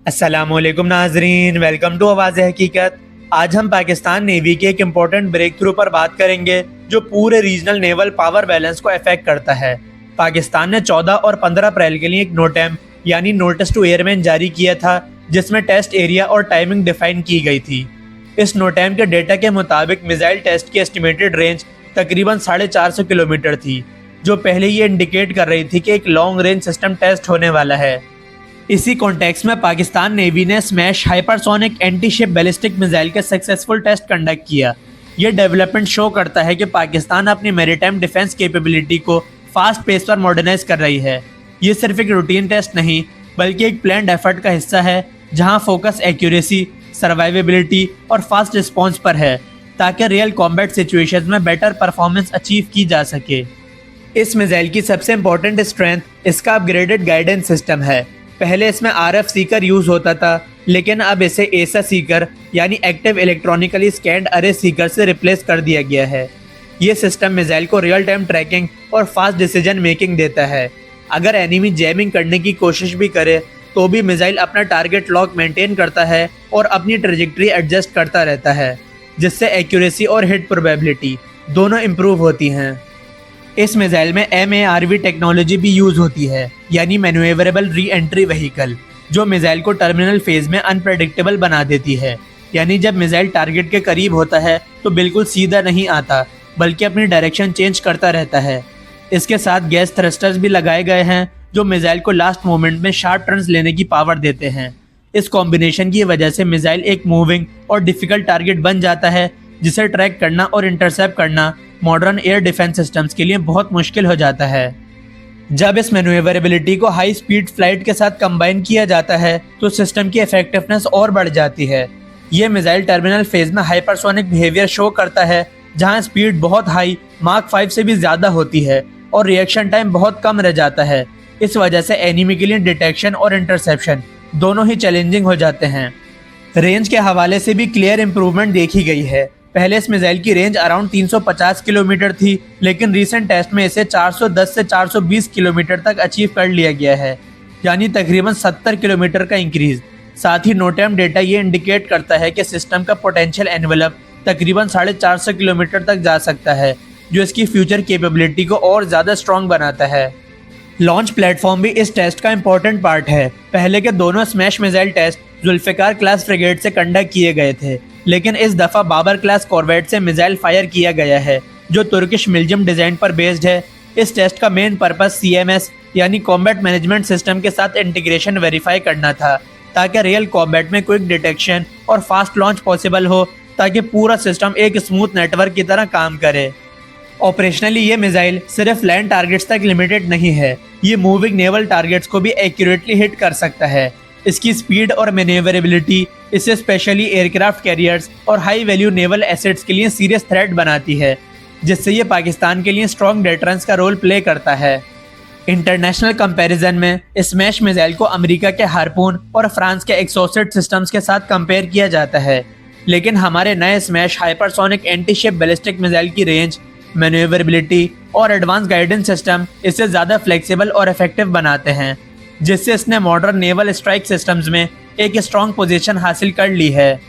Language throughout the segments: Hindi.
अस्सलामुअलैकुम नाजरीन, वेलकम टू आवाज़ हकीकत। आज हम पाकिस्तान नेवी के एक इम्पोर्टेंट ब्रेक थ्रू पर बात करेंगे जो पूरे रीजनल नेवल पावर बैलेंस को अफेक्ट करता है। पाकिस्तान ने 14 और 15 अप्रैल के लिए एक नोटैम यानी नोटिस टू एयरमैन जारी किया था, जिसमें टेस्ट एरिया और टाइमिंग डिफाइन की गई थी। इस नोटैम के डेटा के मुताबिक मिसाइल टेस्ट की एस्टिमेटेड रेंज तकरीबन 450 किलोमीटर थी, जो पहले ये इंडिकेट कर रही थी कि एक लॉन्ग रेंज सिस्टम टेस्ट होने वाला है। इसी कॉन्टेक्स्ट में पाकिस्तान नेवी ने smash hypersonic anti ship ballistic missile के सक्सेसफुल टेस्ट कंडक्ट किया। यह डेवलपमेंट शो करता है कि पाकिस्तान अपनी मैरीटाइम डिफेंस कैपेबिलिटी को फास्ट पेस पर मॉडर्नाइज कर रही है। ये सिर्फ एक रूटीन टेस्ट नहीं बल्कि एक प्लान्ड एफर्ट का हिस्सा है, जहां फोकस एक्यूरेसी, सर्वाइवेबिलिटी और फास्ट रिस्पॉन्स पर है, ताकि रियल कॉम्बैट सिचुएशंस में बेटर परफॉर्मेंस अचीव की जा सके। इस मिसाइल की सबसे इम्पोर्टेंट स्ट्रेंथ इसका अपग्रेडेड गाइडेंस सिस्टम है। पहले इसमें RF सीकर यूज होता था, लेकिन अब इसे एसा सीकर यानी एक्टिव इलेक्ट्रॉनिकली स्कैन्ड अरे सीकर से रिप्लेस कर दिया गया है। ये सिस्टम मिसाइल को रियल टाइम ट्रैकिंग और फास्ट डिसीजन मेकिंग देता है। अगर एनिमी जैमिंग करने की कोशिश भी करे तो भी मिसाइल अपना टारगेट लॉक मेंटेन करता है और अपनी ट्रेजेक्ट्री एडजस्ट करता रहता है, जिससे एक्यूरेसी और हिट प्रोबेबिलिटी दोनों इम्प्रूव होती हैं। इस मिसाइल में MARV टेक्नोलॉजी भी यूज होती है, यानी मैन्यूवेरेबल री एंट्री व्हीकल, जो मिसाइल को टर्मिनल फेज में अनप्रेडिक्टेबल बना देती है। यानी जब मिसाइल टारगेट के करीब होता है तो बिल्कुल सीधा नहीं आता, बल्कि अपनी डायरेक्शन चेंज करता रहता है। इसके साथ गैस थ्रस्टर्स भी लगाए गए हैं, जो मिसाइल को लास्ट मोमेंट में शार्प टर्न्स लेने की पावर देते हैं। इस कॉम्बिनेशन की वजह से मिसाइल एक मूविंग और डिफिकल्ट टारगेट बन जाता है, जिसे ट्रैक करना और इंटरसेप्ट करना मॉडर्न एयर डिफेंस सिस्टम्स के लिए बहुत मुश्किल हो जाता है। जब इस मैन्यूवरेबिलिटी को हाई स्पीड फ्लाइट के साथ कंबाइन किया जाता है तो सिस्टम की इफेक्टिवनेस और बढ़ जाती है। ये मिसाइल टर्मिनल फेज में हाइपरसोनिक बिहेवियर शो करता है, जहां स्पीड बहुत हाई मार्क 5 से भी ज़्यादा होती है और रिएक्शन टाइम बहुत कम रह जाता है। इस वजह से एनिमी के लिए डिटेक्शन और इंटरसेप्शन दोनों ही चैलेंजिंग हो जाते हैं। रेंज के हवाले से भी क्लियर इंप्रूवमेंट देखी गई है। पहले इस मिसाइल की रेंज अराउंड 350 किलोमीटर थी, लेकिन रीसेंट टेस्ट में इसे 410 से 420 किलोमीटर तक अचीव कर लिया गया है, यानी तकरीबन 70 किलोमीटर का इंक्रीज। साथ ही नोटैम डेटा ये इंडिकेट करता है कि सिस्टम का पोटेंशियल एनवेलप तकरीबन 450 किलोमीटर तक जा सकता है, जो इसकी फ्यूचर कैपेबिलिटी को और ज़्यादा स्ट्रॉन्ग बनाता है। लॉन्च प्लेटफॉर्म भी इस टेस्ट का इम्पोर्टेंट पार्ट है। पहले के दोनों smash missile test Zulfiqar class frigate से कंडक्ट किए गए थे, लेकिन इस दफ़ा बाबर क्लास कॉर्वेट से मिसाइल फायर किया गया है, जो तुर्किश मिल्जियम डिज़ाइन पर बेस्ड है। इस टेस्ट का मेन पर्पस CMS यानी कॉम्बैट मैनेजमेंट सिस्टम के साथ इंटीग्रेशन वेरीफाई करना था, ताकि रियल कॉम्बैट में क्विक डिटेक्शन और फास्ट लॉन्च पॉसिबल हो, ताकि पूरा सिस्टम एक स्मूथ नेटवर्क की तरह काम करे। ऑपरेशनली ये मिसाइल सिर्फ लैंड टारगेट्स तक लिमिटेड नहीं है, ये मूविंग नेवल टारगेट्स को भी एक्यूरेटली हिट कर सकता है। इसकी स्पीड और मैन्यूवरेबिलिटी इसे स्पेशली एयरक्राफ्ट कैरियर्स और हाई वैल्यू नेवल एसेट्स के लिए सीरियस थ्रेट बनाती है, जिससे ये पाकिस्तान के लिए स्ट्रॉन्ग डेटरेंस का रोल प्ले करता है। इंटरनेशनल कंपैरिजन में स्मैश मिसाइल को अमेरिका के हार्पून और फ्रांस के एक्सोसेट सिस्टम्स के साथ कंपेयर किया जाता है, लेकिन हमारे नए smash hypersonic anti ship ballistic missile की रेंज, मैन्यूवरेबिलिटी और एडवांस गाइडेंस सिस्टम इसे ज़्यादा फ्लेक्सिबल और इफेक्टिव बनाते हैं, जिससे इसने मॉडर्न नेवल स्ट्राइक सिस्टम्स में एक स्ट्रॉन्ग पोजीशन हासिल कर ली है।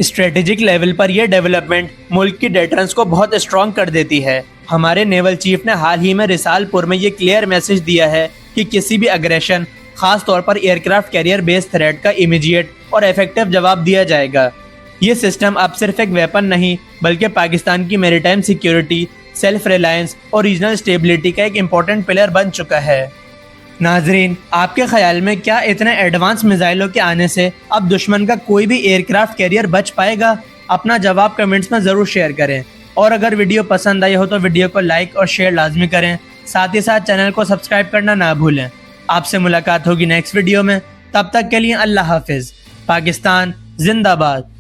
स्ट्रेटेजिक लेवल पर यह डेवलपमेंट मुल्क की डेटरेंस को बहुत स्ट्रॉन्ग कर देती है। हमारे नेवल चीफ ने हाल ही में रिसालपुर में ये क्लियर मैसेज दिया है कि किसी भी अग्रेशन, खास तौर पर एयरक्राफ्ट कैरियर बेस्ड थ्रेट का इमीडिएट और इफेक्टिव जवाब दिया जाएगा। ये सिस्टम अब सिर्फ एक वेपन नहीं, बल्कि पाकिस्तान की मैरीटाइम सिक्योरिटी, सेल्फ रिलायंस और रीजनल स्टेबिलिटी का एक इम्पोर्टेंट पिलर बन चुका है। नाजरीन, आपके ख्याल में क्या इतने एडवांस मिसाइलों के आने से अब दुश्मन का कोई भी एयरक्राफ्ट कैरियर बच पाएगा? अपना जवाब कमेंट्स में ज़रूर शेयर करें, और अगर वीडियो पसंद आई हो तो वीडियो को लाइक और शेयर लाजमी करें। साथ ही साथ चैनल को सब्सक्राइब करना ना भूलें। आपसे मुलाकात होगी नेक्स्ट वीडियो में, तब तक के लिए अल्लाह हाफिज़। पाकिस्तान जिंदाबाद।